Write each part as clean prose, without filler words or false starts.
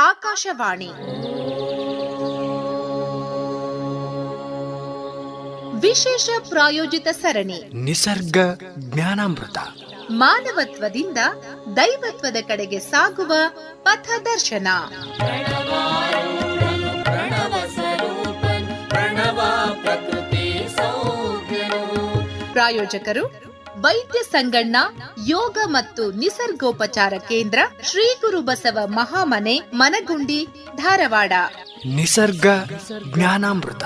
ಆಕಾಶವಾಣಿ ವಿಶೇಷ ಪ್ರಾಯೋಜಿತ ಸರಣಿ ನಿಸರ್ಗ ಜ್ಞಾನಾಮೃತ. ಮಾನವತ್ವದಿಂದ ದೈವತ್ವದ ಕಡೆಗೆ ಸಾಗುವ ಪಥದರ್ಶನ. ಪ್ರಾಯೋಜಕರು ವೈದ್ಯ ಸಂಗಣ್ಣ ಯೋಗ ಮತ್ತು ನಿಸರ್ಗೋಪಚಾರ ಕೇಂದ್ರ, ಶ್ರೀ ಗುರು ಬಸವ ಮಹಾಮನೆ, ಮನಗುಂಡಿ, ಧಾರವಾಡ. ನಿಸರ್ಗ ಜ್ಞಾನಾಮೃತ.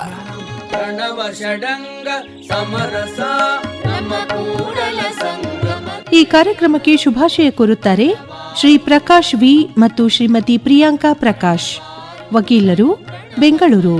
ಈ ಕಾರ್ಯಕ್ರಮಕ್ಕೆ ಶುಭಾಶಯ ಕೋರುತ್ತಾರೆ ಶ್ರೀ ಪ್ರಕಾಶ್ ವಿ ಮತ್ತು ಶ್ರೀಮತಿ ಪ್ರಿಯಾಂಕಾ ಪ್ರಕಾಶ್, ವಕೀಲರು, ಬೆಂಗಳೂರು.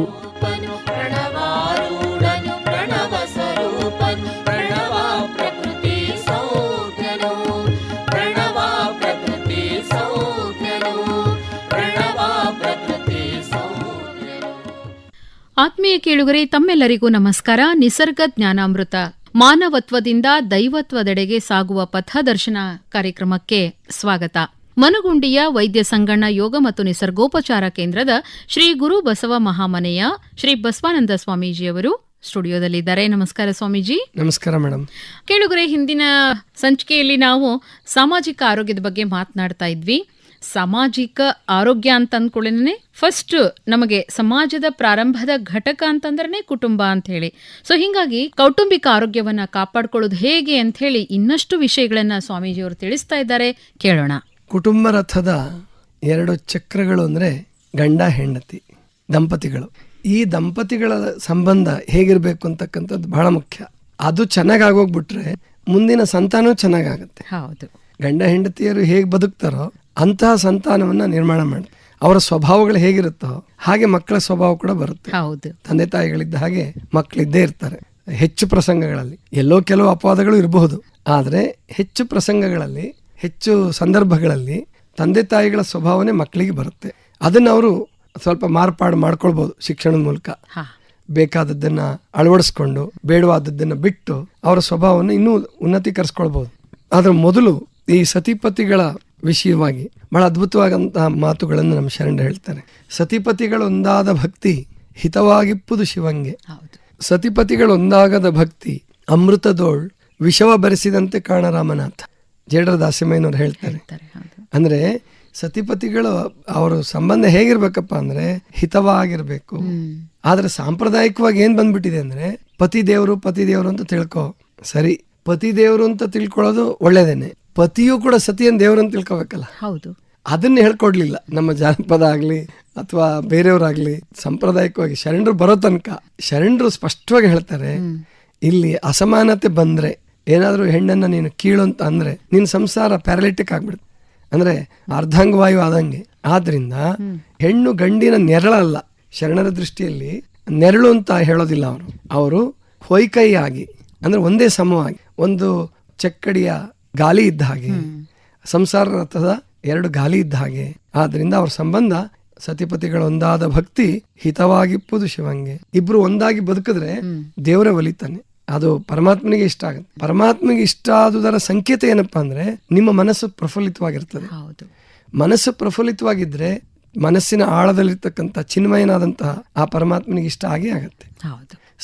ಆತ್ಮೀಯ ಕೇಳುಗರೆ, ತಮ್ಮೆಲ್ಲರಿಗೂ ನಮಸ್ಕಾರ. ನಿಸರ್ಗ ಜ್ಞಾನಾಮೃತ, ಮಾನವತ್ವದಿಂದ ದೈವತ್ವದೆಡೆಗೆ ಸಾಗುವ ಪಥದರ್ಶನ ಕಾರ್ಯಕ್ರಮಕ್ಕೆ ಸ್ವಾಗತ. ಮನಗುಂಡಿಯ ವೈದ್ಯ ಸಂಗಣ್ಣ ಯೋಗ ಮತ್ತು ನಿಸರ್ಗೋಪಚಾರ ಕೇಂದ್ರದ ಶ್ರೀ ಗುರು ಬಸವ ಮಹಾಮನೆಯ ಶ್ರೀ ಬಸವಾನಂದ ಸ್ವಾಮೀಜಿಯವರು ಸ್ಟುಡಿಯೋದಲ್ಲಿದ್ದಾರೆ. ನಮಸ್ಕಾರ ಸ್ವಾಮೀಜಿ. ನಮಸ್ಕಾರ ಮೇಡಮ್. ಕೇಳುಗರೆ, ಹಿಂದಿನ ಸಂಚಿಕೆಯಲ್ಲಿ ನಾವು ಸಾಮಾಜಿಕ ಆರೋಗ್ಯದ ಬಗ್ಗೆ ಮಾತನಾಡ್ತಾ ಇದ್ವಿ. ಸಾಮಾಜಿಕ ಆರೋಗ್ಯ ಅಂತ ಅಂದ್ಕೊಳ್ಳೇನೆ ಫಸ್ಟ್ ನಮಗೆ ಸಮಾಜದ ಪ್ರಾರಂಭದ ಘಟಕ ಅಂತಂದ್ರೆ ಕುಟುಂಬ ಅಂತ ಹೇಳಿ. ಸೊ ಹಿಂಗಾಗಿ ಕೌಟುಂಬಿಕ ಆರೋಗ್ಯವನ್ನ ಕಾಪಾಡ್ಕೊಳ್ಳೋದು ಹೇಗೆ ಅಂತ ಹೇಳಿ ಇನ್ನಷ್ಟು ವಿಷಯಗಳನ್ನ ಸ್ವಾಮೀಜಿಯವರು ತಿಳಿಸ್ತಾ ಇದ್ದಾರೆ. ಕೇಳೋಣ. ಕುಟುಂಬ ರಥದ 2 ಚಕ್ರಗಳು ಅಂದ್ರೆ ಗಂಡ ಹೆಂಡತಿ ದಂಪತಿಗಳು. ಈ ದಂಪತಿಗಳ ಸಂಬಂಧ ಹೇಗಿರ್ಬೇಕು ಅಂತಕ್ಕಂಥದ್ದು ಬಹಳ ಮುಖ್ಯ. ಅದು ಚೆನ್ನಾಗೋಗ್ಬಿಟ್ರೆ ಮುಂದಿನ ಸಂತಾನ ಚೆನ್ನಾಗಾಗುತ್ತೆ. ಹೌದು. ಗಂಡ ಹೆಂಡತಿಯರು ಹೇಗೆ ಬದುಕ್ತಾರೋ ಅಂತಹ ಸಂತಾನವನ್ನ ನಿರ್ಮಾಣ ಮಾಡಿ, ಅವರ ಸ್ವಭಾವಗಳು ಹೇಗಿರುತ್ತೋ ಹಾಗೆ ಮಕ್ಕಳ ಸ್ವಭಾವ ಕೂಡ ಬರುತ್ತೆ. ಹೌದು. ತಂದೆ ತಾಯಿಗಳಿದ್ದ ಹಾಗೆ ಮಕ್ಕಳಿದ್ದೇ ಇರ್ತಾರೆ. ಹೆಚ್ಚು ಪ್ರಸಂಗಗಳಲ್ಲಿ ಎಲ್ಲೋ ಕೆಲವು ಅಪವಾದಗಳು ಇರಬಹುದು, ಆದರೆ ಹೆಚ್ಚು ಪ್ರಸಂಗಗಳಲ್ಲಿ, ಹೆಚ್ಚು ಸಂದರ್ಭಗಳಲ್ಲಿ ತಂದೆ ತಾಯಿಗಳ ಸ್ವಭಾವನೆ ಮಕ್ಕಳಿಗೆ ಬರುತ್ತೆ. ಅದನ್ನ ಅವರು ಸ್ವಲ್ಪ ಮಾರ್ಪಾಡು ಮಾಡ್ಕೊಳ್ಬಹುದು ಶಿಕ್ಷಣದ ಮೂಲಕ. ಬೇಕಾದದ್ದನ್ನ ಅಳವಡಿಸ್ಕೊಂಡು ಬೇಡವಾದದ್ದನ್ನ ಬಿಟ್ಟು ಅವರ ಸ್ವಭಾವವನ್ನು ಇನ್ನೂ ಉನ್ನತೀಕರಿಸ್ಕೊಳ್ಬಹುದು. ಆದ್ರೆ ಮೊದಲು ಈ ಸತಿಪತಿಗಳ ವಿಷಯವಾಗಿ ಬಹಳ ಅದ್ಭುತವಾದಂತಹ ಮಾತುಗಳನ್ನು ನಮ್ಮ ಶರಣರು ಹೇಳ್ತಾರೆ. ಸತಿಪತಿಗಳೊಂದಾದ ಭಕ್ತಿ ಹಿತವಾಗಿಪ್ಪುದು ಶಿವಂಗೆ. ಸತಿಪತಿಗಳೊಂದಾಗದ ಭಕ್ತಿ ಅಮೃತದೋಳ್ ವಿಷವ ಬೆರೆಸಿದಂತೆ ಕಾಣರಾಮನಾಥ. ಜೇಡರ ದಾಸಿಮಯ್ಯನವ್ರು ಹೇಳ್ತಾರೆ. ಅಂದ್ರೆ ಸತಿಪತಿಗಳು ಅವರ ಸಂಬಂಧ ಹೇಗಿರ್ಬೇಕಪ್ಪ ಅಂದ್ರೆ ಹಿತವಾಗಿರ್ಬೇಕು. ಆದ್ರೆ ಸಾಂಪ್ರದಾಯಿಕವಾಗಿ ಏನ್ ಬಂದ್ಬಿಟ್ಟಿದೆ ಅಂದ್ರೆ ಪತಿ ದೇವರು ಅಂತ ತಿಳ್ಕೊ. ಸರಿ, ಪತಿ ದೇವರು ಅಂತ ತಿಳ್ಕೊಳ್ಳೋದು ಒಳ್ಳೇದೇನೆ. ಪತಿಯೂ ಕೂಡ ಸತಿಯನ್ ದೇವರು ಅಂತ ತಿಳ್ಕೊಬೇಕಲ್ಲ. ಹೌದು. ಅದನ್ನ ಹೇಳ್ಕೊಡ್ಲಿಲ್ಲ ನಮ್ಮ ಜಾನಪದ ಆಗ್ಲಿ ಅಥವಾ ಬೇರೆಯವರಾಗ್ಲಿ. ಸಾಂಪ್ರದಾಯಿಕವಾಗಿ ಶರಣರು ಬರೋ ತನಕ ಶರಣರು ಸ್ಪಷ್ಟವಾಗಿ ಹೇಳ್ತಾರೆ, ಇಲ್ಲಿ ಅಸಮಾನತೆ ಬಂದ್ರೆ, ಏನಾದ್ರೂ ಹೆಣ್ಣನ್ನ ನೀನು ಕೀಳು ಅಂತ ಅಂದ್ರೆ ನಿನ್ ಸಂಸಾರ ಪ್ಯಾರಾಲಿಟಿಕ್ ಆಗ್ಬಿಡುತ್ತೆ, ಅಂದ್ರೆ ಅರ್ಧಾಂಗವಾಯು ಆದಂಗೆ. ಆದ್ರಿಂದ ಹೆಣ್ಣು ಗಂಡಿನ ನೆರಳಲ್ಲ. ಶರಣರ ದೃಷ್ಟಿಯಲ್ಲಿ ನೆರಳು ಅಂತ ಹೇಳೋದಿಲ್ಲ. ಅವರು ಹೊಯ್ಕೈಯಾಗಿ ಅಂದ್ರೆ ಒಂದೇ ಸಮವಾಗಿ ಒಂದು ಚಕ್ಕಡಿಯ ಗಾಲಿ ಇದ್ದ ಹಾಗೆ, ಸಂಸಾರ ರಥದ 2 ಗಾಲಿ ಇದ್ದ ಹಾಗೆ. ಆದ್ರಿಂದ ಅವ್ರ ಸಂಬಂಧ ಸತಿಪತಿಗಳ ಒಂದಾದ ಭಕ್ತಿ ಹಿತವಾಗಿಪ್ಪುದು ಶಿವಂಗೆ. ಇಬ್ರು ಒಂದಾಗಿ ಬದುಕಿದ್ರೆ ದೇವರೇ ಒಲಿತಾನೆ. ಅದು ಪರಮಾತ್ಮನಿಗೆ ಇಷ್ಟ ಆಗುತ್ತೆ. ಪರಮಾತ್ಮನಿಗೆ ಇಷ್ಟ ಆದುದರ ಸಂಕೇತ ಏನಪ್ಪಾ ಅಂದ್ರೆ ನಿಮ್ಮ ಮನಸ್ಸು ಪ್ರಫುಲ್ಲಿತವಾಗಿರ್ತದೆ. ಮನಸ್ಸು ಪ್ರಫುಲ್ಲಿತವಾಗಿದ್ರೆ ಮನಸ್ಸಿನ ಆಳದಲ್ಲಿರ್ತಕ್ಕಂಥ ಚಿನ್ಮಯನಾದಂತಹ ಆ ಪರಮಾತ್ಮನಿಗೆ ಇಷ್ಟ ಆಗೇ ಆಗತ್ತೆ.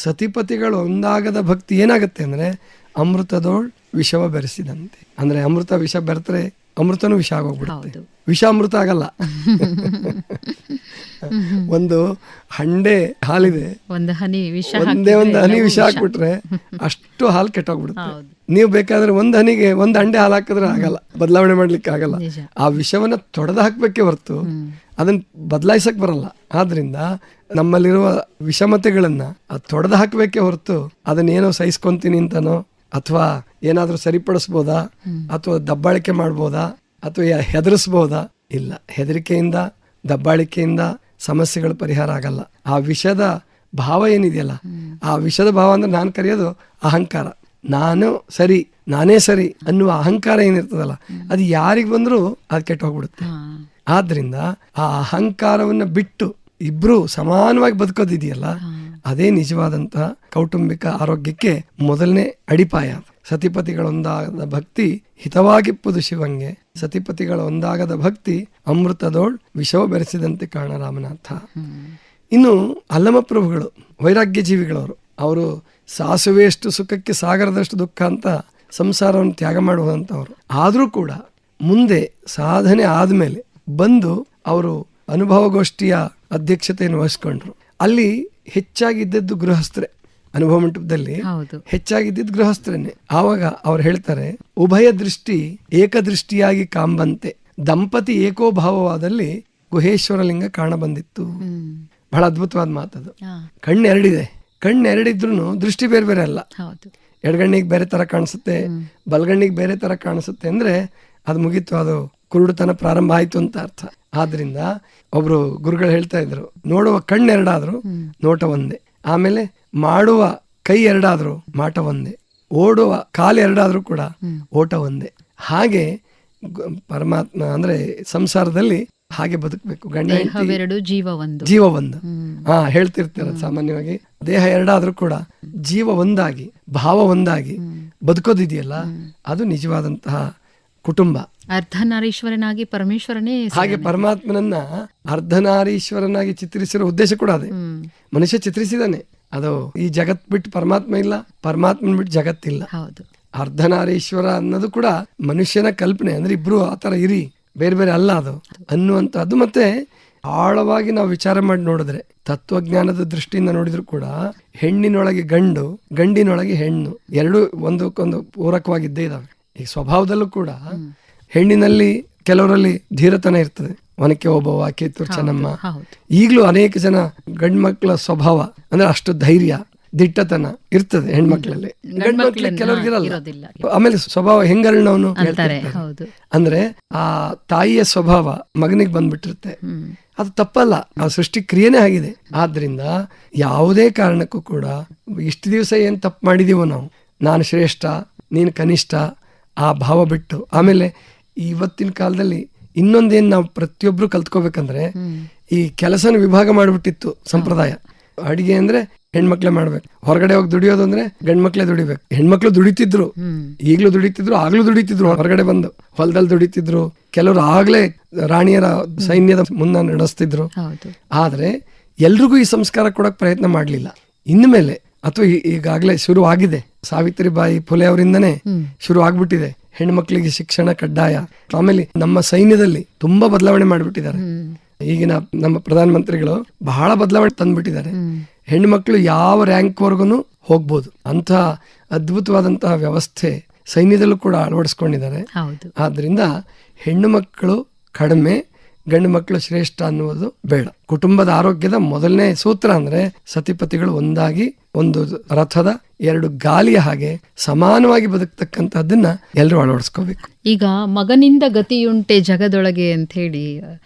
ಸತಿಪತಿಗಳು ಒಂದಾಗದ ಭಕ್ತಿ ಏನಾಗತ್ತೆ ಅಂದ್ರೆ ಅಮೃತದೋಳ್ ವಿಷವ ಬೆರೆಸಿದಂತೆ. ಅಂದ್ರೆ ಅಮೃತ ವಿಷ ಬೆರೆತರೆ ಅಮೃತನೂ ವಿಷ ಆಗೋಗ್ಬಿಡುತ್ತೆ. ವಿಷ ಅಮೃತ ಆಗಲ್ಲ. ಒಂದು ಹಂಡೆ ಹಾಲಿದೆ, ಒಂದೇ ಒಂದು ಹನಿ ವಿಷ ಹಾಕ್ಬಿಟ್ರೆ ಅಷ್ಟು ಹಾಲು ಕೆಟ್ಟೋಗ್ಬಿಡುತ್ತೆ. ನೀವು ಬೇಕಾದ್ರೆ ಒಂದು ಹನಿಗೆ 1 ಹಂಡೆ ಹಾಲು ಹಾಕಿದ್ರೆ ಆಗಲ್ಲ, ಬದಲಾವಣೆ ಮಾಡ್ಲಿಕ್ಕೆ ಆಗಲ್ಲ. ಆ ವಿಷವನ್ನ ತೊಡೆದು ಹಾಕ್ಬೇಕೇ ಹೊರತು ಅದನ್ನ ಬದಲಾಯಿಸಕ್ ಬರಲ್ಲ. ಆದ್ರಿಂದ ನಮ್ಮಲ್ಲಿರುವ ವಿಷಮತೆಗಳನ್ನ ತೊಡೆದು ಹಾಕ್ಬೇಕೇ ಹೊರತು ಅದನ್ನೇನೋ ಸಹಿಸ್ಕೊಂತೀನಿ ಅಂತನೋ ಅಥವಾ ಏನಾದ್ರೂ ಸರಿಪಡಿಸ್ಬೋದಾ ಅಥವಾ ದಬ್ಬಾಳಿಕೆ ಮಾಡ್ಬೋದಾ ಅಥವಾ ಹೆದರಿಸ್ಬೋದಾ? ಇಲ್ಲ. ಹೆದರಿಕೆಯಿಂದ ದಬ್ಬಾಳಿಕೆಯಿಂದ ಸಮಸ್ಯೆಗಳು ಪರಿಹಾರ ಆಗಲ್ಲ. ಆ ವಿಷದ ಭಾವ ಏನಿದೆಯಲ್ಲ, ಆ ವಿಷದ ಭಾವ ಅಂದ್ರೆ ನಾನು ಕರೆಯೋದು ಅಹಂಕಾರ. ನಾನು ಸರಿ, ನಾನೇ ಸರಿ ಅನ್ನುವ ಅಹಂಕಾರ ಏನಿರ್ತದಲ್ಲ, ಅದು ಯಾರಿಗೆ ಬಂದ್ರೂ ಅದು ಕೆಟ್ಟು ಹೋಗ್ಬಿಡುತ್ತೆ. ಆದ್ರಿಂದ ಆ ಅಹಂಕಾರವನ್ನ ಬಿಟ್ಟು ಇಬ್ರು ಸಮಾನವಾಗಿ ಬದುಕೋದಿದೆಯಲ್ಲ, ಅದೇ ನಿಜವಾದಂತಹ ಕೌಟುಂಬಿಕ ಆರೋಗ್ಯಕ್ಕೆ ಮೊದಲನೇ ಅಡಿಪಾಯ. ಸತಿಪತಿಗಳೊಂದಾಗದ ಭಕ್ತಿ ಹಿತವಾಗಿಪ್ಪುದು ಶಿವಂಗೆ, ಸತಿಪತಿಗಳ ಒಂದಾಗದ ಭಕ್ತಿ ಅಮೃತದೋಳ್ ವಿಷವ ಬೆರೆಸಿದಂತೆ ಕಾಣ ರಾಮನಾಥ. ಇನ್ನು ಅಲ್ಲಮಪ್ರಭುಗಳು ವೈರಾಗ್ಯ ಜೀವಿಗಳವರು. ಅವರು ಸಾಸುವೆಯಷ್ಟು ಸುಖಕ್ಕೆ ಸಾಗರದಷ್ಟು ದುಃಖ ಅಂತ ಸಂಸಾರವನ್ನು ತ್ಯಾಗ ಮಾಡುವಂಥವ್ರು. ಆದರೂ ಕೂಡ ಮುಂದೆ ಸಾಧನೆ ಆದಮೇಲೆ ಬಂದು ಅವರು ಅನುಭವಗೋಷ್ಠಿಯ ಅಧ್ಯಕ್ಷತೆಯನ್ನು ವಹಿಸ್ಕೊಂಡ್ರು. ಅಲ್ಲಿ ಹೆಚ್ಚಾಗಿದ್ದದ್ದು ಗೃಹಸ್ಥರೇ. ಅನುಭವ ಮಂಟಪದಲ್ಲಿ ಹೆಚ್ಚಾಗಿದ್ದಿದ್ದು ಗೃಹಸ್ಥರನ್ನೇ. ಆವಾಗ ಅವ್ರು ಹೇಳ್ತಾರೆ, ಉಭಯ ದೃಷ್ಟಿ ಏಕದೃಷ್ಟಿಯಾಗಿ ಕಾಂಬಂತೆ ದಂಪತಿ ಏಕೋಭಾವವಾದಲ್ಲಿ ಗುಹೇಶ್ವರಲಿಂಗ ಕಾಣ ಬಂದಿತ್ತು. ಬಹಳ ಅದ್ಭುತವಾದ ಮಾತದು. ಕಣ್ಣೆರಡಿದೆ, ಕಣ್ಣೆರಡಿದ್ರು ದೃಷ್ಟಿ ಬೇರೆ ಬೇರೆ ಅಲ್ಲ. ಎಡಗಣ್ಣಿಗೆ ಬೇರೆ ತರ ಕಾಣಿಸುತ್ತೆ, ಬಲಗಣ್ಣಿಗೆ ಬೇರೆ ತರ ಕಾಣಿಸುತ್ತೆ ಅಂದ್ರೆ ಅದು ಮುಗೀತು, ಅದು ಕುರುಡುತನ ಪ್ರಾರಂಭ ಆಯ್ತು ಅಂತ ಅರ್ಥ. ಆದ್ರಿಂದ ಒಬ್ರು ಗುರುಗಳು ಹೇಳ್ತಾ ಇದ್ರು, ನೋಡುವ ಕಣ್ಣೆರಡಾದ್ರು ನೋಟ ಒಂದೇ, ಆಮೇಲೆ ಮಾಡುವ ಕೈ ಎರಡಾದ್ರು ಮಾಟ ಒಂದೇ, ಓಡುವ ಕಾಲು ಎರಡಾದ್ರೂ ಕೂಡ ಓಟ ಒಂದೇ. ಹಾಗೆ ಪರಮಾತ್ಮ ಅಂದ್ರೆ ಸಂಸಾರದಲ್ಲಿ ಹಾಗೆ ಬದುಕಬೇಕು. ಗಂಡ ಹೆಂಡತಿ ಜೀವ ಒಂದು. ಹೇಳ್ತಿರ್ತಾರೆ ಸಾಮಾನ್ಯವಾಗಿ, ದೇಹ ಎರಡಾದ್ರೂ ಕೂಡ ಜೀವ ಒಂದಾಗಿ ಭಾವ ಒಂದಾಗಿ ಬದುಕೋದಿದೆಯಲ್ಲ, ಅದು ನಿಜವಾದಂತಹ ಕುಟುಂಬ. ಅರ್ಧನಾರೀಶ್ವರನಾಗಿ ಪರಮೇಶ್ವರನೇ ಹಾಗೆ ಪರಮಾತ್ಮನನ್ನ ಅರ್ಧನಾರೀಶ್ವರನಾಗಿ ಚಿತ್ರಿಸಿರೋ ಉದ್ದೇಶ ಕೂಡ ಅದೇ. ಮನುಷ್ಯ ಚಿತ್ರಿಸಿದಾನೆ, ಅದು ಈ ಜಗತ್ ಬಿಟ್ಟು ಪರಮಾತ್ಮ ಇಲ್ಲ, ಪರಮಾತ್ಮನ್ ಬಿಟ್ಟು ಜಗತ್ತಿಲ್ಲ. ಅರ್ಧನಾರೀಶ್ವರ ಅನ್ನೋದು ಕೂಡ ಮನುಷ್ಯನ ಕಲ್ಪನೆ. ಅಂದ್ರೆ ಇಬ್ರು ಆತರ ಇರಿ, ಬೇರೆ ಬೇರೆ ಅಲ್ಲ ಅದು ಅನ್ನುವಂಥದ್ದು. ಮತ್ತೆ ಆಳವಾಗಿ ನಾವು ವಿಚಾರ ಮಾಡಿ ನೋಡಿದ್ರೆ, ತತ್ವಜ್ಞಾನದ ದೃಷ್ಟಿಯಿಂದ ನೋಡಿದ್ರು ಕೂಡ ಹೆಣ್ಣಿನೊಳಗೆ ಗಂಡು, ಗಂಡಿನೊಳಗೆ ಹೆಣ್ಣು, ಎರಡು ಒಂದಕ್ಕೊಂದು ಪೂರಕವಾಗಿದ್ದೇ ಇದಾವೆ. ಈ ಸ್ವಭಾವದಲ್ಲೂ ಕೂಡ ಹೆಣ್ಣಿನಲ್ಲಿ ಕೆಲವರಲ್ಲಿ ಧೀರತನ ಇರ್ತದೆ, ಒನಕೆ ಓಬವ್ವ, ಕಿತ್ತೂರು ಚೆನ್ನಮ್ಮ. ಈಗಲೂ ಅನೇಕ ಜನ ಗಂಡು ಮಕ್ಕಳ ಸ್ವಭಾವ ಅಂದ್ರೆ ಅಷ್ಟು ಧೈರ್ಯ ದಿಟ್ಟತನ ಇರ್ತದೆ ಹೆಣ್ಮಕ್ಳಲ್ಲಿ, ಗಂಡು ಮಕ್ಳಿಗೆ ಕೆಲವ್ರಿಗಿರಲ್ಲ. ಆಮೇಲೆ ಸ್ವಭಾವ ಹೆಂಗರ್ಣವನು ಹೇಳ್ತಾರೆ, ಅಂದ್ರೆ ಆ ತಾಯಿಯ ಸ್ವಭಾವ ಮಗನಿಗೆ ಬಂದ್ಬಿಟ್ಟಿರುತ್ತೆ. ಅದು ತಪ್ಪಲ್ಲ, ಆ ಸೃಷ್ಟಿ ಕ್ರಿಯೆನೇ ಆಗಿದೆ. ಆದ್ರಿಂದ ಯಾವುದೇ ಕಾರಣಕ್ಕೂ ಕೂಡ ಇಷ್ಟು ದಿವಸ ಏನ್ ತಪ್ಪು ಮಾಡಿದೀವೋ ನಾವು, ನಾನು ಶ್ರೇಷ್ಠ ನೀನು ಕನಿಷ್ಠ, ಆ ಭಾವ ಬಿಟ್ಟು, ಆಮೇಲೆ ಇವತ್ತಿನ ಕಾಲದಲ್ಲಿ ಇನ್ನೊಂದೇನ್ ನಾವು ಪ್ರತಿಯೊಬ್ರು ಕಲ್ತ್ಕೋಬೇಕಂದ್ರೆ, ಈ ಕೆಲಸನ ವಿಭಾಗ ಮಾಡ್ಬಿಟ್ಟಿತ್ತು ಸಂಪ್ರದಾಯ. ಅಡಿಗೆ ಅಂದ್ರೆ ಹೆಣ್ಮಕ್ಳೇ ಮಾಡ್ಬೇಕು, ಹೊರಗಡೆ ಹೋಗಿ ದುಡಿಯೋದು ಅಂದ್ರೆ ಗಂಡ್ಮಕ್ಳೇ ದುಡಿಬೇಕು. ಹೆಣ್ಮಕ್ಳು ದುಡಿತಿದ್ರು, ಈಗ್ಲೂ ದುಡಿತಿದ್ರು, ಆಗ್ಲೂ ದುಡಿತಿದ್ರು, ಹೊರಗಡೆ ಬಂದು ಹೊಲದಲ್ಲಿ ದುಡಿತಿದ್ರು. ಕೆಲವರು ಆಗ್ಲೇ ರಾಣಿಯರ ಸೈನ್ಯದ ಮುನ್ನ ನಡೆಸ್ತಿದ್ರು. ಆದ್ರೆ ಎಲ್ರಿಗೂ ಈ ಸಂಸ್ಕಾರ ಕೊಡಕ್ ಪ್ರಯತ್ನ ಮಾಡ್ಲಿಲ್ಲ. ಇನ್ಮೇಲೆ ಅಥವಾ ಈಗಾಗಲೇ ಶುರು ಆಗಿದೆ, ಸಾವಿತ್ರಿಬಾಯಿ ಫುಲೆ ಅವರಿಂದನೇ ಶುರು ಆಗ್ಬಿಟ್ಟಿದೆ ಹೆಣ್ಮಕ್ಳಿಗೆ ಶಿಕ್ಷಣ ಕಡ್ಡಾಯ. ಆಮೇಲೆ ನಮ್ಮ ಸೈನ್ಯದಲ್ಲಿ ತುಂಬಾ ಬದಲಾವಣೆ ಮಾಡ್ಬಿಟ್ಟಿದ್ದಾರೆ. ಈಗಿನ ನಮ್ಮ ಪ್ರಧಾನಮಂತ್ರಿಗಳು ಬಹಳ ಬದಲಾವಣೆ ತಂದ್ಬಿಟ್ಟಿದ್ದಾರೆ. ಹೆಣ್ಮಕ್ಳು ಯಾವ ರ್ಯಾಂಕ್ ವರ್ಗುನು ಹೋಗ್ಬೋದು ಅಂತ ಅದ್ಭುತವಾದಂತಹ ವ್ಯವಸ್ಥೆ ಸೈನ್ಯದಲ್ಲೂ ಕೂಡ ಅಳವಡಿಸ್ಕೊಂಡಿದ್ದಾರೆ. ಆದ್ರಿಂದ ಹೆಣ್ಣು ಮಕ್ಕಳು ಕಡಿಮೆ, ಗಂಡು ಮಕ್ಕಳು ಶ್ರೇಷ್ಠ ಅನ್ನುವುದು ಬೇಡ. ಕುಟುಂಬದ ಆರೋಗ್ಯದ ಮೊದಲನೇ ಸೂತ್ರ ಅಂದ್ರೆ ಸತಿಪತಿಗಳು ಒಂದಾಗಿ ಒಂದು ರಥದ ಎರಡು ಗಾಲಿಯ ಹಾಗೆ ಸಮಾನವಾಗಿ ಬದುಕ್ತಕ್ಕಂಥದ್ದನ್ನ ಎಲ್ಲರೂ ಅಳವಡಿಸ್ಕೋಬೇಕು. ಈಗ ಮಗನಿಂದ ಗತಿಯುಂಟೆ ಜಗದೊಳಗೆ ಅಂತ ಹೇಳಿ,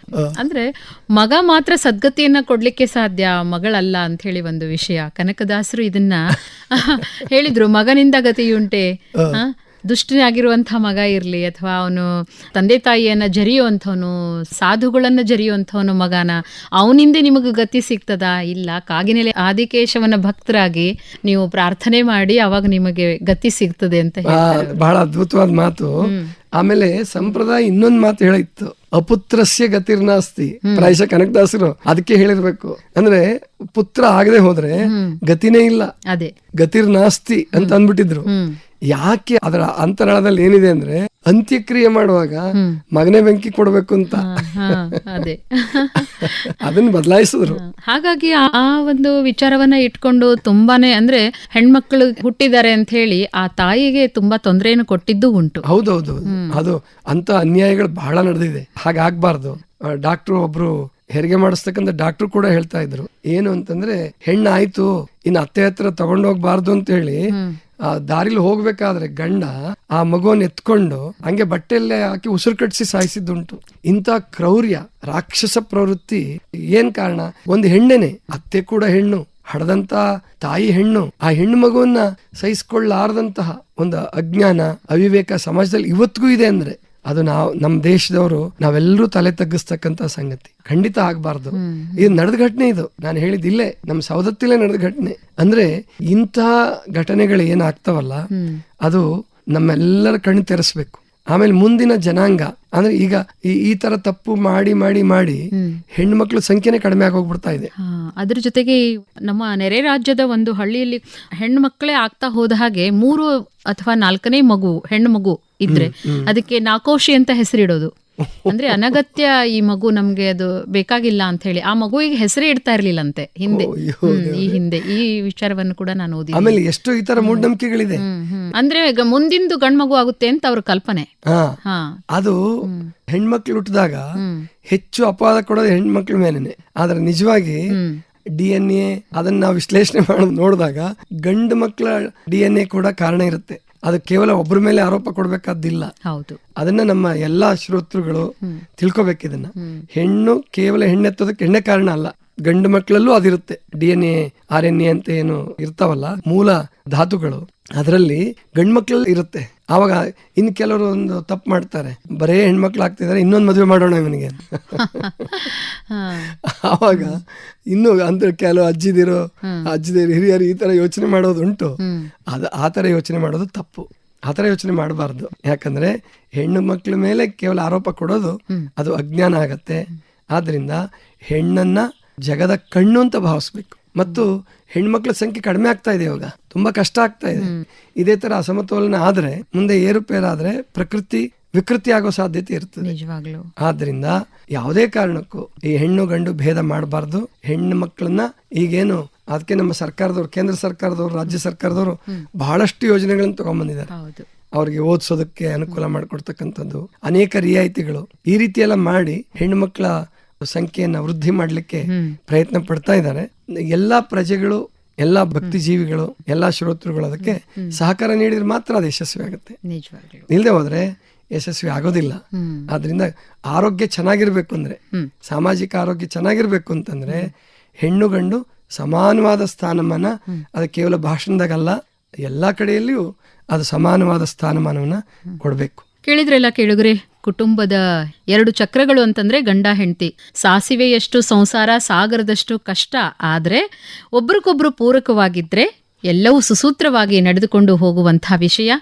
ಅಂದ್ರೆ ಮಗ ಮಾತ್ರ ಸದ್ಗತಿಯನ್ನ ಕೊಡ್ಲಿಕ್ಕೆ ಸಾಧ್ಯ, ಮಗಳಲ್ಲ ಅಂತ ಹೇಳಿ ಒಂದು ವಿಷಯ. ಕನಕದಾಸರು ಇದನ್ನ ಹೇಳಿದ್ರು, ಮಗನಿಂದ ಗತಿಯುಂಟೆ. ದುಷ್ಟನಾಗಿರುವಂತಹ ಮಗ ಇರ್ಲಿ, ಅಥವಾ ಅವನು ತಂದೆ ತಾಯಿಯನ್ನ ಜರಿಯುವಂಥವನು, ಸಾಧುಗಳನ್ನ ಜರಿಯುವಂಥವನು ಮಗನ, ಅವನಿಂದ ನಿಮಗೆ ಗತಿ ಸಿಗ್ತದ? ಇಲ್ಲ, ಕಾಗಿನೆಲೆ ಆದಿಕೇಶವನ ಭಕ್ತರಾಗಿ ನೀವು ಪ್ರಾರ್ಥನೆ ಮಾಡಿ ಅವಾಗ ನಿಮಗೆ ಗತಿ ಸಿಗ್ತದೆ ಅಂತ ಹೇಳ್ತಾರೆ. ಬಹಳ ಅದ್ಭುತವಾದ ಮಾತು. ಆಮೇಲೆ ಸಂಪ್ರದಾಯ ಇನ್ನೊಂದು ಮಾತು ಹೇಳಿತ್ತು, ಅಪುತ್ರಸ್ಯ ಗತಿರ್ನಾಸ್ತಿ. ಪ್ರಾಯಶಃ ಕನಕದಾಸರು ಅದಕ್ಕೆ ಹೇಳಿರ್ಬೇಕು. ಅಂದ್ರೆ ಪುತ್ರ ಆಗದೆ ಹೋದ್ರೆ ಗತಿನೇ ಇಲ್ಲ, ಅದೇ ಗತಿರ್ನಾಸ್ತಿ ಅಂತ ಅಂದ್ಬಿಟ್ಟಿದ್ರು. ಯಾಕೆ? ಅದರ ಅಂತರಾಳದಲ್ಲಿ ಏನಿದೆ ಅಂದ್ರೆ, ಅಂತ್ಯಕ್ರಿಯೆ ಮಾಡುವಾಗ ಮಗನೇ ಬೆಂಕಿ ಕೊಡ್ಬೇಕು ಅಂತ ಅದನ್ನ ಬದಲಾಯಿಸಿದ್ರು. ಹಾಗಾಗಿ ಆ ಒಂದು ವಿಚಾರವನ್ನ ಇಟ್ಕೊಂಡು ತುಂಬಾನೇ, ಅಂದ್ರೆ ಹೆಣ್ಮಕ್ಳು ಹುಟ್ಟಿದ್ದಾರೆ ಅಂತ ಹೇಳಿ ಆ ತಾಯಿಗೆ ತುಂಬಾ ತೊಂದರೆಯನ್ನು ಕೊಟ್ಟಿದ್ದು ಉಂಟು. ಹೌದೌದು, ಅದು ಅಂತ ಅನ್ಯಾಯಗಳು ಬಹಳ ನಡೆದಿದೆ. ಹಾಗಾಗ್ಬಾರ್ದು. ಡಾಕ್ಟ್ರು ಒಬ್ರು ಹೆರಿಗೆ ಮಾಡಿಸ್ತಕ್ಕಂಥ ಡಾಕ್ಟರ್ ಕೂಡ ಹೇಳ್ತಾ ಇದ್ರು, ಏನು ಅಂತಂದ್ರೆ, ಹೆಣ್ಣಾಯ್ತು ಇನ್ನು ಅತ್ತೆ ಹತ್ರ ತಗೊಂಡೋಗ್ಬಾರ್ದು ಅಂತ ಹೇಳಿ ಆ ದಾರಿಲಿ ಹೋಗ್ಬೇಕಾದ್ರೆ ಗಂಡ ಆ ಮಗುವನ್ನ ಎತ್ಕೊಂಡು ಹಂಗೆ ಬಟ್ಟೆಲ್ಲೇ ಹಾಕಿ ಉಸಿರು ಕಟ್ಟಿಸಿ ಸಾಯಿಸಿದ್ದುಂಟು. ಇಂಥ ಕ್ರೌರ್ಯ, ರಾಕ್ಷಸ ಪ್ರವೃತ್ತಿ ಏನ್ ಕಾರಣ? ಒಂದು ಹೆಣ್ಣೆನೆ, ಅತ್ತೆ ಕೂಡ ಹೆಣ್ಣು, ಹಡದಂತ ತಾಯಿ ಹೆಣ್ಣು, ಆ ಹೆಣ್ಣು ಮಗುವನ್ನ ಸಹಿಸಿಕೊಳ್ಳಾರದಂತಹ ಒಂದು ಅಜ್ಞಾನ, ಅವಿವೇಕ ಸಮಾಜದಲ್ಲಿ ಇವತ್ತಿಗೂ ಇದೆ. ಅಂದ್ರೆ ಅದು ನಮ್ಮ ದೇಶದವರು ನಾವೆಲ್ಲರೂ ತಲೆ ತಗ್ಗಿಸ್ತಕ್ಕಂತ ಸಂಗತಿ ಖಂಡಿತ ಆಗ್ಬಾರ್ದು. ಇದು ನಡೆದ ಘಟನೆ, ಇದು ನಾನು ಹೇಳಿದಿಲ್ಲೇ ನಮ್ಮ ಸವದತ್ತಿಲೇ ನಡೆದ ಘಟನೆ. ಅಂದ್ರೆ ಇಂತಹ ಘಟನೆಗಳು ಏನಾಗ್ತಾವಲ್ಲ ಅದು ನಮ್ಮೆಲ್ಲರ ಕಣ್ಣು ತೆರೆಸ್ಬೇಕು. ಆಮೇಲೆ ಮುಂದಿನ ಜನಾಂಗ ಅಂದ್ರೆ ಈಗ ಈ ತರ ತಪ್ಪು ಮಾಡಿ ಮಾಡಿ ಮಾಡಿ ಹೆಣ್ಮಕ್ಳ ಸಂಖ್ಯೆನೇ ಕಡಿಮೆ ಆಗೋಗ್ಬಿಡ್ತಾ ಇದೆ. ಅದ್ರ ಜೊತೆಗೆ ನಮ್ಮ ನೆರೆ ರಾಜ್ಯದ ಒಂದು ಹಳ್ಳಿಯಲ್ಲಿ ಹೆಣ್ಣು ಮಕ್ಕಳೇ ಆಗ್ತಾ ಹೋದ ಹಾಗೆ 3 ಅಥವಾ 4ನೇ ಮಗು ಹೆಣ್ಣು ಮಗು ಇದ್ರೆ ಅದಕ್ಕೆ ನಾಕೋಶಿ ಅಂತ ಹೆಸರಿಡೋದು. ಅಂದ್ರೆ ಅನಗತ್ಯ, ಈ ಮಗು ನಮ್ಗೆ ಅದು ಬೇಕಾಗಿಲ್ಲ ಅಂತ ಹೇಳಿ ಆ ಮಗುವಿಗೆ ಹೆಸರೇ ಇಡ್ತಾ ಇರ್ಲಿಲ್ಲಂತೆ ಹಿಂದೆ. ಈ ವಿಚಾರವನ್ನು ಕೂಡ ನಾನು ಓದಿ. ಆಮೇಲೆ ಎಷ್ಟು ಈ ತರ ಮೂಢನಂಬಿಕೆಗಳಿದೆ. ಅಂದ್ರೆ ಮುಂದಿಂದು ಗಂಡ್ ಮಗು ಆಗುತ್ತೆ ಅಂತ ಅವ್ರ ಕಲ್ಪನೆ. ಅದು ಹೆಣ್ಮಕ್ಳು ಹುಟ್ಟಿದಾಗ ಹೆಚ್ಚು ಅಪವಾದ ಕೊಡೋದು ಹೆಣ್ಮಕ್ಳ ಮೇಲೇನೆ. ಆದ್ರೆ ನಿಜವಾಗಿ DNA ಅದನ್ನ ನಾವು ವಿಶ್ಲೇಷಣೆ ಮಾಡೋದು ನೋಡಿದಾಗ ಗಂಡು ಮಕ್ಕಳ DNA ಕೂಡ ಕಾರಣ ಇರುತ್ತೆ. ಅದು ಕೇವಲ ಒಬ್ಬರ ಮೇಲೆ ಆರೋಪ ಕೊಡ್ಬೇಕಾದಿಲ್ಲ. ಹೌದು, ಅದನ್ನ ನಮ್ಮ ಎಲ್ಲಾ ಶ್ರೋತೃಗಳು ತಿಳ್ಕೊಬೇಕು. ಇದನ್ನ ಹೆಣ್ಣು ಕೇವಲ ಹೆಣ್ಣೆತ್ತೋದಕ್ಕೆ ಹೆಣ್ಣೆ ಕಾರಣ ಅಲ್ಲ, ಗಂಡು ಮಕ್ಕಳಲ್ಲೂ ಅದಿರುತ್ತೆ. DNA RNA ಅಂತ ಏನು ಇರ್ತಾವಲ್ಲ ಮೂಲ ಧಾತುಗಳು, ಅದರಲ್ಲಿ ಗಂಡು ಮಕ್ಕಳಲ್ಲಿ ಇರುತ್ತೆ. ಆವಾಗ ಇನ್ ಕೆಲವರು ಒಂದು ತಪ್ಪು ಮಾಡ್ತಾರೆ, ಬರೇ ಹೆಣ್ಮಕ್ಳು ಆಗ್ತಿದಾರೆ, ಇನ್ನೊಂದು ಮದುವೆ ಮಾಡೋಣ ಇವನಿಗೆ. ಆವಾಗ ಇನ್ನು ಅಂದ್ರೆ ಕೆಲವು ಅಜ್ಜಿದಿರೋ ಹಿರಿಯರು ಈ ತರ ಯೋಚನೆ ಮಾಡೋದುಂಟು. ಆ ತರ ಯೋಚನೆ ಮಾಡೋದು ತಪ್ಪು. ಆ ತರ ಯೋಚನೆ ಮಾಡಬಾರ್ದು. ಯಾಕಂದ್ರೆ ಹೆಣ್ಣು ಮಕ್ಕಳ ಮೇಲೆ ಕೇವಲ ಆರೋಪ ಕೊಡೋದು ಅದು ಅಜ್ಞಾನ ಆಗತ್ತೆ. ಆದ್ರಿಂದ ಹೆಣ್ಣನ್ನ ಜಗದ ಕಣ್ಣು ಅಂತ ಭಾವಿಸ್ಬೇಕು. ಮತ್ತು ಹೆಣ್ಮಕ್ಳ ಸಂಖ್ಯೆ ಕಡಿಮೆ ಆಗ್ತಾ ಇದೆ, ಇವಾಗ ತುಂಬಾ ಕಷ್ಟ ಆಗ್ತಾ ಇದೆ. ಇದೇ ತರ ಅಸಮತೋಲನ ಆದ್ರೆ ಮುಂದೆ ಏರುಪೇರಾದ್ರೆ ಪ್ರಕೃತಿ ವಿಕೃತಿ ಆಗೋ ಸಾಧ್ಯತೆ ಇರ್ತದೆ. ಆದ್ರಿಂದ ಯಾವುದೇ ಕಾರಣಕ್ಕೂ ಈ ಹೆಣ್ಣು ಗಂಡು ಭೇದ ಮಾಡಬಾರ್ದು. ಹೆಣ್ಣು ಮಕ್ಕಳನ್ನ ಈಗೇನು ಅದಕ್ಕೆ ನಮ್ಮ ಸರ್ಕಾರದವ್ರು, ಕೇಂದ್ರ ಸರ್ಕಾರದವ್ರು, ರಾಜ್ಯ ಸರ್ಕಾರದವರು ಬಹಳಷ್ಟು ಯೋಜನೆಗಳನ್ನ ತಗೊಂಡ್ಬಂದಿದ್ದಾರೆ. ಅವ್ರಿಗೆ ಓದಿಸೋದಕ್ಕೆ ಅನುಕೂಲ ಮಾಡಿಕೊಡ್ತಕ್ಕಂಥದ್ದು, ಅನೇಕ ರಿಯಾಯಿತಿಗಳು, ಈ ರೀತಿ ಎಲ್ಲ ಮಾಡಿ ಹೆಣ್ಣು ಮಕ್ಕಳ ಸಂಖ್ಯೆಯನ್ನ ವೃದ್ಧಿ ಮಾಡ್ಲಿಕ್ಕೆ ಪ್ರಯತ್ನ ಪಡ್ತಾ ಇದ್ದಾರೆ. ಎಲ್ಲಾ ಪ್ರಜೆಗಳು, ಎಲ್ಲಾ ಭಕ್ತಿ ಜೀವಿಗಳು, ಎಲ್ಲಾ ಶ್ರೋತೃಗಳು ಅದಕ್ಕೆ ಸಹಕಾರ ನೀಡಿದ್ರೆ ಮಾತ್ರ ಅದು ಯಶಸ್ವಿ ಆಗುತ್ತೆ. ಇಲ್ಲದೆ ಹೋದ್ರೆ ಯಶಸ್ವಿ ಆಗೋದಿಲ್ಲ. ಆದ್ರಿಂದ ಆರೋಗ್ಯ ಚೆನ್ನಾಗಿರ್ಬೇಕು ಅಂದ್ರೆ, ಸಾಮಾಜಿಕ ಆರೋಗ್ಯ ಚೆನ್ನಾಗಿರ್ಬೇಕು ಅಂತಂದ್ರೆ ಹೆಣ್ಣು ಗಂಡು ಸಮಾನವಾದ ಸ್ಥಾನಮಾನ, ಅದು ಕೇವಲ ಭಾಷಣದಾಗಲ್ಲ, ಎಲ್ಲಾ ಕಡೆಯಲ್ಲಿಯೂ ಅದು ಸಮಾನವಾದ ಸ್ಥಾನಮಾನವನ್ನ ಕೊಡ್ಬೇಕು. ಕೇಳಿದ್ರೆಲ್ಲ ಕೇಳುಗ್ರೆ, ಕುಟುಂಬದ 2 ಚಕ್ರಗಳು ಅಂತಂದ್ರೆ ಗಂಡ ಹೆಂಡತಿ. ಸಾಸಿವೆಯಷ್ಟು ಸಂಸಾರ, ಸಾಗರದಷ್ಟು ಕಷ್ಟ. ಆದ್ರೆ ಒಬ್ರಿಗೊಬ್ರು ಪೂರಕವಾಗಿದ್ರೆ ಎಲ್ಲವೂ ಸುಸೂತ್ರವಾಗಿ ನಡೆದುಕೊಂಡು ಹೋಗುವಂತಹ ವಿಷಯ.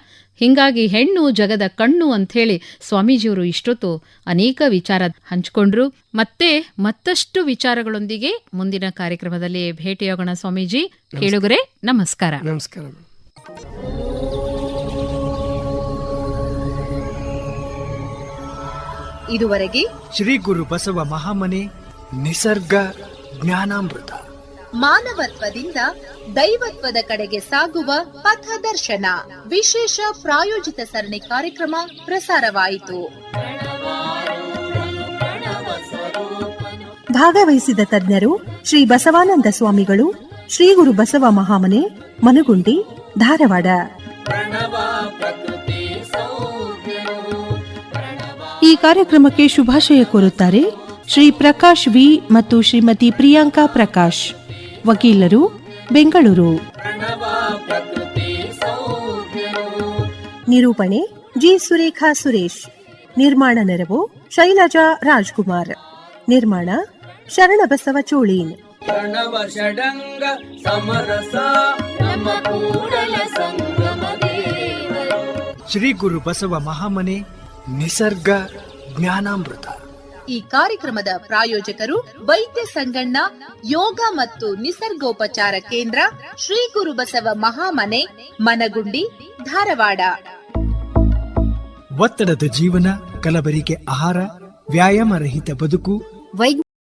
ಹಿಂಗಾಗಿ ಹೆಣ್ಣು ಜಗದ ಕಣ್ಣು ಅಂಥೇಳಿ ಸ್ವಾಮೀಜಿಯವರು ಇಷ್ಟೊತ್ತು ಅನೇಕ ವಿಚಾರ ಹಂಚಿಕೊಂಡ್ರು. ಮತ್ತಷ್ಟು ವಿಚಾರಗಳೊಂದಿಗೆ ಮುಂದಿನ ಕಾರ್ಯಕ್ರಮದಲ್ಲಿ ಭೇಟಿಯಾಗೋಣ ಸ್ವಾಮೀಜಿ. ಕೇಳುಗರೆ ನಮಸ್ಕಾರ. ನಮಸ್ಕಾರ. ಇದುವರೆಗೆ ಶ್ರೀ ಗುರು ಬಸವ ಮಹಾಮನೆ ನಿಸರ್ಗ ಜ್ಞಾನಾಮೃತ, ಮಾನವತ್ವದಿಂದ ದೈವತ್ವದ ಕಡೆಗೆ ಸಾಗುವ ಪಥದರ್ಶನ ವಿಶೇಷ ಪ್ರಾಯೋಜಿತ ಸರಣಿ ಕಾರ್ಯಕ್ರಮ ಪ್ರಸಾರವಾಯಿತು. ಭಾಗವಹಿಸಿದ ತಜ್ಞರು ಶ್ರೀ ಬಸವಾನಂದ ಸ್ವಾಮಿಗಳು, ಶ್ರೀ ಗುರು ಬಸವ ಮಹಾಮನೆ, ಮನಗುಂಡಿ, ಧಾರವಾಡ. ಈ ಕಾರ್ಯಕ್ರಮಕ್ಕೆ ಶುಭಾಶಯ ಕೋರುತ್ತಾರೆ ಶ್ರೀ ಪ್ರಕಾಶ್ ವಿ ಮತ್ತು ಶ್ರೀಮತಿ ಪ್ರಿಯಾಂಕಾ ಪ್ರಕಾಶ್, ವಕೀಲರು, ಬೆಂಗಳೂರು. ನಿರೂಪಣೆ ಜಿ ಸುರೇಖಾ ಸುರೇಶ್. ನಿರ್ಮಾಣ ನೆರವು ಶೈಲಜಾ ರಾಜ್ಕುಮಾರ್. ನಿರ್ಮಾಣ ಶರಣಬಸವ ಚೋಳೀನ್. ಶ್ರೀ ಗುರು ಬಸವ ಮಹಾಮನೆ ನಿಸರ್ಗ ಜ್ಞಾನಾಮೃತ. ಈ ಕಾರ್ಯಕ್ರಮದ ಪ್ರಾಯೋಜಕರು ವೈದ್ಯ ಸಂಗಣ್ಣ ಯೋಗ ಮತ್ತು ನಿಸರ್ಗೋಪಚಾರ ಕೇಂದ್ರ, ಶ್ರೀ ಗುರು ಬಸವ ಮಹಾಮನೆ, ಮನಗುಂಡಿ, ಧಾರವಾಡ. ಒತ್ತಡದ ಜೀವನ, ಕಲಬೆರಕೆ ಆಹಾರ, ವ್ಯಾಯಾಮ ರಹಿತ ಬದುಕು,